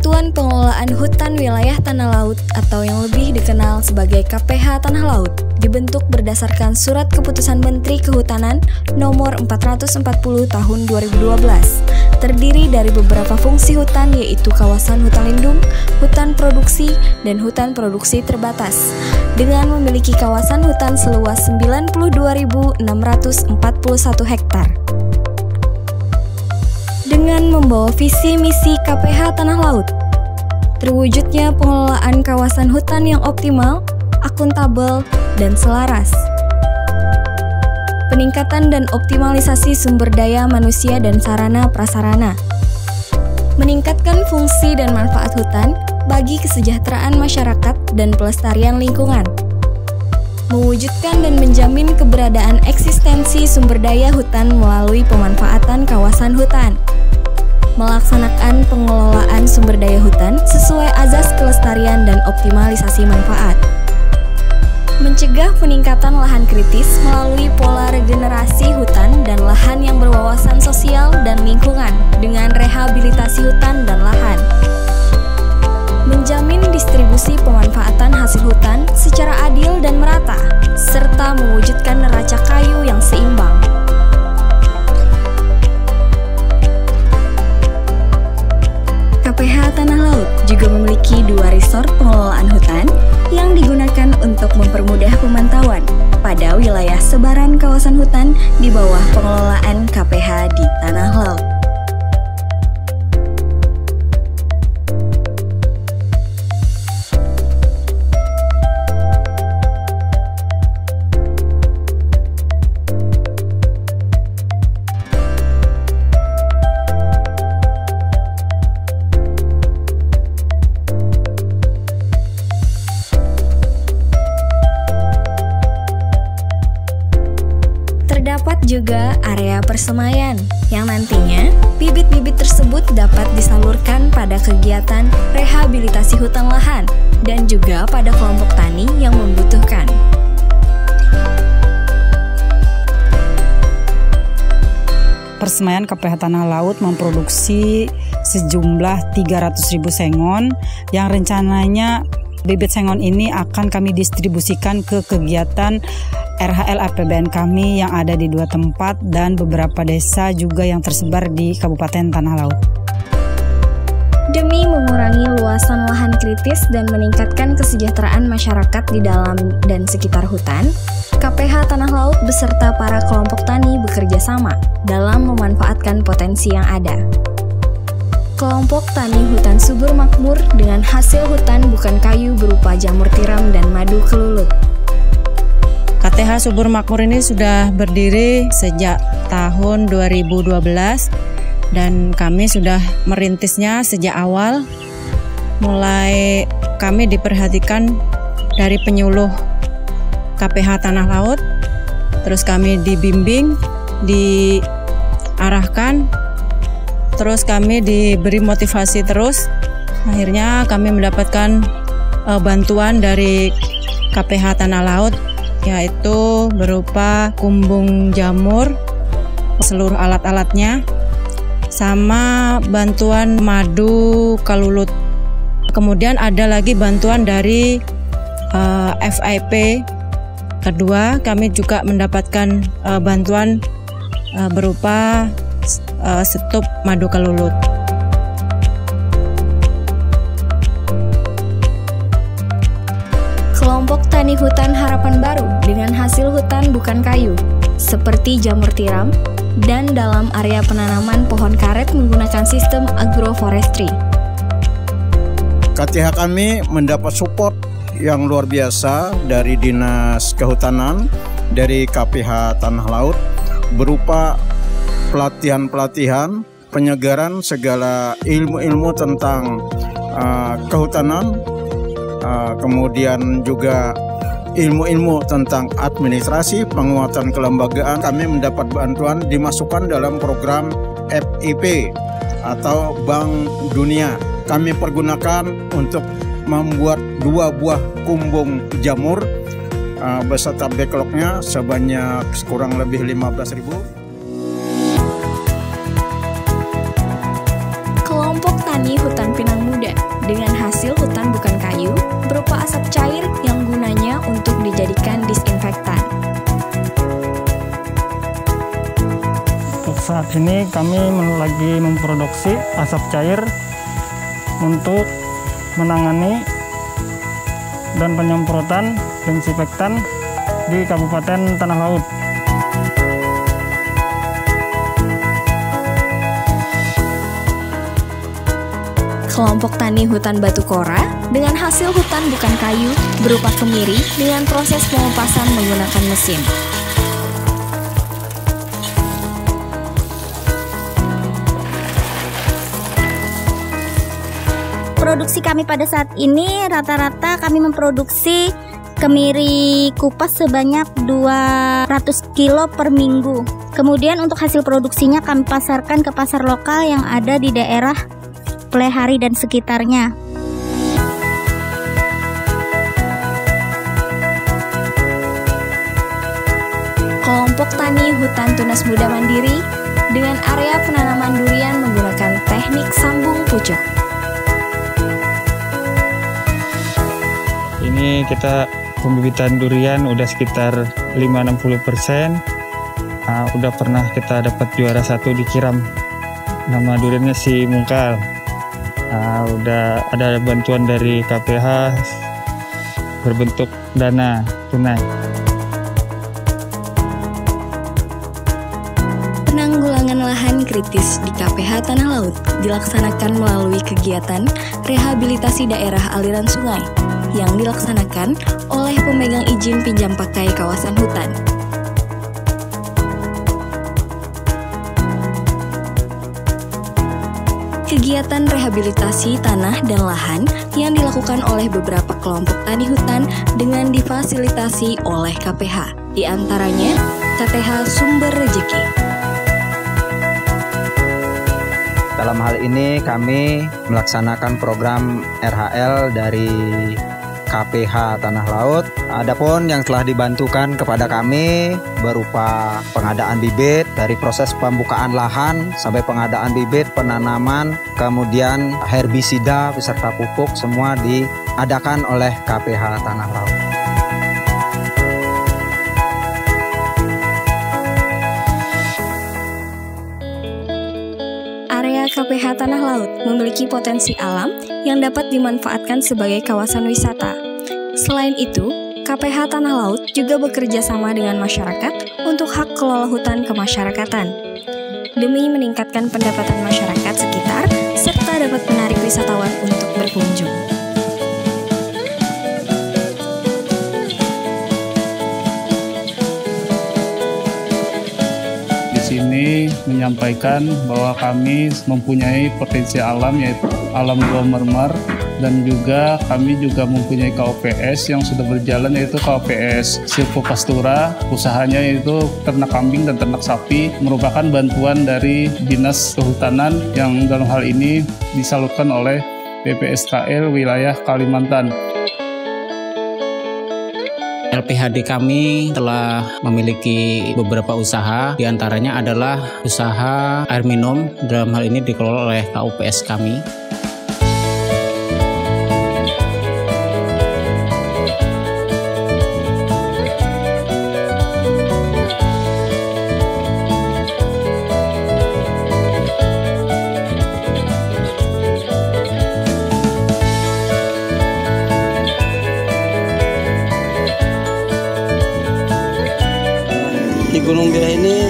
Kesatuan Pengelolaan Hutan Wilayah Tanah Laut atau yang lebih dikenal sebagai KPH Tanah Laut dibentuk berdasarkan Surat Keputusan Menteri Kehutanan Nomor 440 Tahun 2012. Terdiri dari beberapa fungsi hutan yaitu kawasan hutan lindung, hutan produksi, dan hutan produksi terbatas. Dengan memiliki kawasan hutan seluas 92.641 hektar. Dengan membawa visi misi KPH Tanah Laut, terwujudnya pengelolaan kawasan hutan yang optimal, akuntabel, dan selaras. Peningkatan dan optimalisasi sumber daya manusia dan sarana prasarana. Meningkatkan fungsi dan manfaat hutan bagi kesejahteraan masyarakat dan pelestarian lingkungan. Mewujudkan dan menjamin keberadaan eksistensi sumber daya hutan melalui pemanfaatan kawasan hutan. Melaksanakan pengelolaan sumber daya hutan sesuai azas kelestarian dan optimalisasi manfaat. Mencegah peningkatan lahan kritis melalui pola regenerasi hutan dan lahan yang berwawasan sosial dan lingkungan dengan rehabilitasi hutan dan lahan. Menjamin distribusi pemanfaatan hasil hutan secara adil dan merata, serta mewujudkan neraca kayu yang seimbang. KPH Tanah Laut juga memiliki 2 resort pengelolaan hutan yang digunakan untuk mempermudah pemantauan pada wilayah sebaran kawasan hutan di bawah pengelolaan KPH di Tanah Laut. Terdapat juga area persemaian, yang nantinya bibit-bibit tersebut dapat disalurkan pada kegiatan rehabilitasi hutan lahan dan juga pada kelompok tani yang membutuhkan. Persemaian KPH Tanah Laut memproduksi sejumlah 300.000 sengon yang rencananya bibit sengon ini akan kami distribusikan ke kegiatan RHL APBN kami yang ada di 2 tempat dan beberapa desa juga yang tersebar di Kabupaten Tanah Laut. Demi mengurangi luasan lahan kritis dan meningkatkan kesejahteraan masyarakat di dalam dan sekitar hutan, KPH Tanah Laut beserta para kelompok tani bekerja sama dalam memanfaatkan potensi yang ada. Kelompok tani hutan subur makmur dengan hasil hutan bukan kayu berupa jamur tiram dan madu kelulut. KTH Subur Makmur ini sudah berdiri sejak tahun 2012 dan kami sudah merintisnya sejak awal. Mulai kami diperhatikan dari penyuluh KPH Tanah Laut, terus kami dibimbing, diarahkan, terus kami diberi motivasi terus. Akhirnya kami mendapatkan bantuan dari KPH Tanah Laut, yaitu berupa kumbung jamur, seluruh alat-alatnya, sama bantuan madu kalulut. Kemudian ada lagi bantuan dari FIP. Kedua, kami juga mendapatkan bantuan berupa setup madu kalulut. Kelompok tani hutan harapan baru dengan hasil hutan bukan kayu, seperti jamur tiram, dan dalam area penanaman pohon karet menggunakan sistem agroforestry. KTH kami mendapat support yang luar biasa dari Dinas Kehutanan, dari KPH Tanah Laut, berupa pelatihan-pelatihan, penyegaran segala ilmu-ilmu tentang kehutanan, kemudian juga ilmu-ilmu tentang administrasi, penguatan kelembagaan. Kami mendapat bantuan dimasukkan dalam program FIP atau Bank Dunia. Kami pergunakan untuk membuat 2 buah kumbung jamur beserta backlognya sebanyak kurang lebih 15.000. Kelompok tani hutan pinang muda dengan hasil hutan bukan kayu berupa asap cair yang gunanya untuk dijadikan disinfektan. Untuk saat ini kami lagi memproduksi asap cair untuk menangani dan penyemprotan disinfektan di Kabupaten Tanah Laut. Kelompok tani hutan batu kora dengan hasil hutan bukan kayu berupa kemiri dengan proses pengupasan menggunakan mesin. Produksi kami pada saat ini rata-rata kami memproduksi kemiri kupas sebanyak 200 kilo per minggu. Kemudian untuk hasil produksinya kami pasarkan ke pasar lokal yang ada di daerah Plehari dan sekitarnya. Kelompok tani hutan tunas muda mandiri dengan area penanaman durian menggunakan teknik sambung pucuk. Ini kita pembibitan durian udah sekitar 5-60%. Udah pernah kita dapat juara 1 di Kiram. Nama duriannya si Mungkal. Udah ada bantuan dari KPH berbentuk dana tunai. Penanggulangan lahan kritis di KPH Tanah Laut dilaksanakan melalui kegiatan rehabilitasi daerah aliran sungai yang dilaksanakan oleh pemegang izin pinjam pakai kawasan hutan. Kegiatan rehabilitasi tanah dan lahan yang dilakukan oleh beberapa kelompok tani hutan dengan difasilitasi oleh KPH, di antaranya KTH Sumber Rejeki. Dalam hal ini kami melaksanakan program RHL dari KPH Tanah Laut. Adapun yang telah dibantukan kepada kami berupa pengadaan bibit, dari proses pembukaan lahan sampai pengadaan bibit, penanaman, kemudian herbisida beserta pupuk, semua diadakan oleh KPH Tanah Laut. Area KPH Tanah Laut memiliki potensi alam yang dapat dimanfaatkan sebagai kawasan wisata. Selain itu, KPH Tanah Laut juga bekerja sama dengan masyarakat untuk hak kelola hutan kemasyarakatan, demi meningkatkan pendapatan masyarakat sekitar serta dapat menarik wisatawan untuk berkunjung. Sini menyampaikan bahwa kami mempunyai potensi alam, yaitu alam Gua Mermer, dan juga kami juga mempunyai KOPS yang sudah berjalan, yaitu KOPS Silvopastura. Usahanya yaitu ternak kambing dan ternak sapi, merupakan bantuan dari Dinas Kehutanan yang dalam hal ini disalurkan oleh PPSKL wilayah Kalimantan. LPHD kami telah memiliki beberapa usaha, diantaranya adalah usaha air minum, dalam hal ini dikelola oleh KUPS kami. Di Gunung Birah ini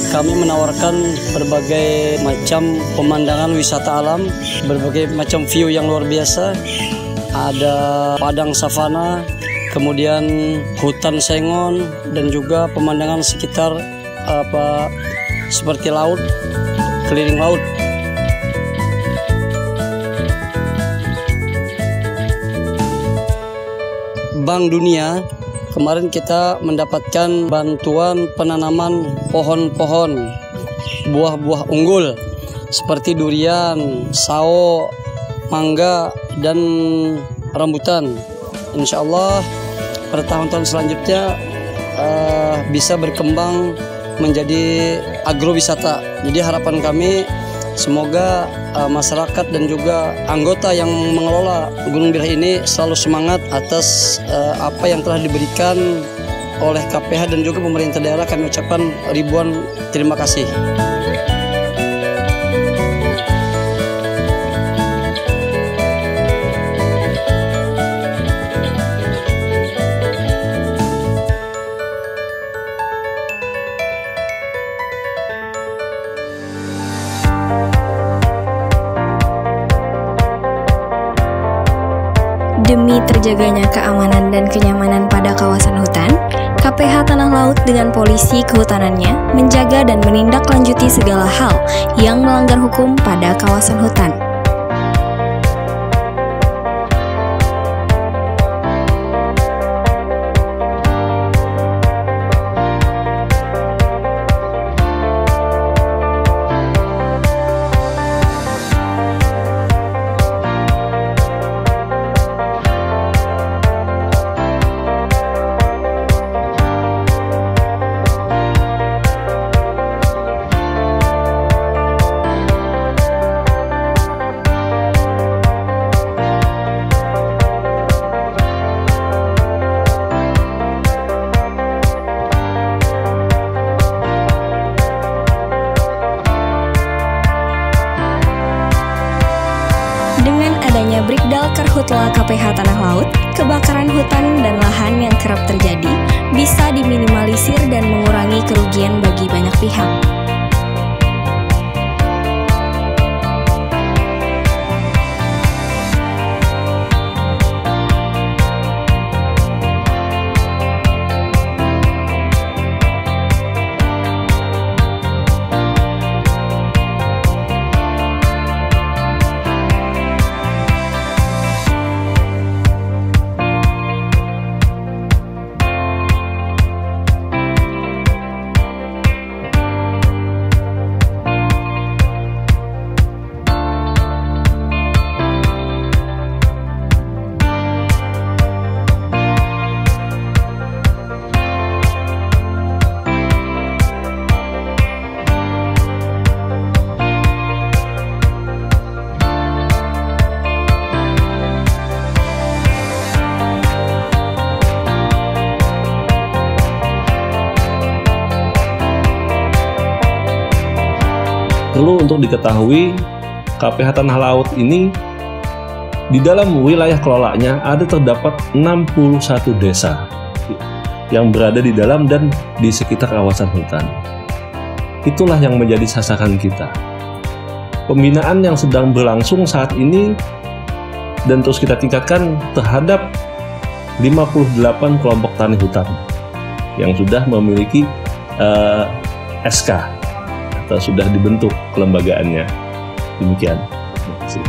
kami menawarkan berbagai macam pemandangan wisata alam, berbagai macam view yang luar biasa. Ada padang savana, kemudian hutan sengon, dan juga pemandangan sekitar seperti laut, keliling laut. Bank Dunia kemarin kita mendapatkan bantuan penanaman pohon-pohon buah-buah unggul seperti durian, sao, mangga, dan rambutan. Insya Allah pada tahun-tahun selanjutnya bisa berkembang menjadi agrowisata. Jadi harapan kami Semoga masyarakat dan juga anggota yang mengelola Gunung Birah ini selalu semangat atas apa yang telah diberikan oleh KPH dan juga pemerintah daerah. Kami ucapkan ribuan terima kasih. Demi terjaganya keamanan dan kenyamanan pada kawasan hutan, KPH Tanah Laut dengan polisi kehutanannya menjaga dan menindaklanjuti segala hal yang melanggar hukum pada kawasan hutan. Dengan adanya Brigdal Karhutla KPH Tanah Laut, kebakaran hutan dan lahan yang kerap terjadi bisa diminimalisir dan mengurangi kerugian bagi banyak pihak. Perlu untuk diketahui, KPH Tanah Laut ini di dalam wilayah kelolanya terdapat 61 desa yang berada di dalam dan di sekitar kawasan hutan. Itulah yang menjadi sasaran kita. Pembinaan yang sedang berlangsung saat ini dan terus kita tingkatkan terhadap 58 kelompok tani hutan yang sudah memiliki SK atau sudah dibentuk kelembagaannya. Demikian. Terima kasih.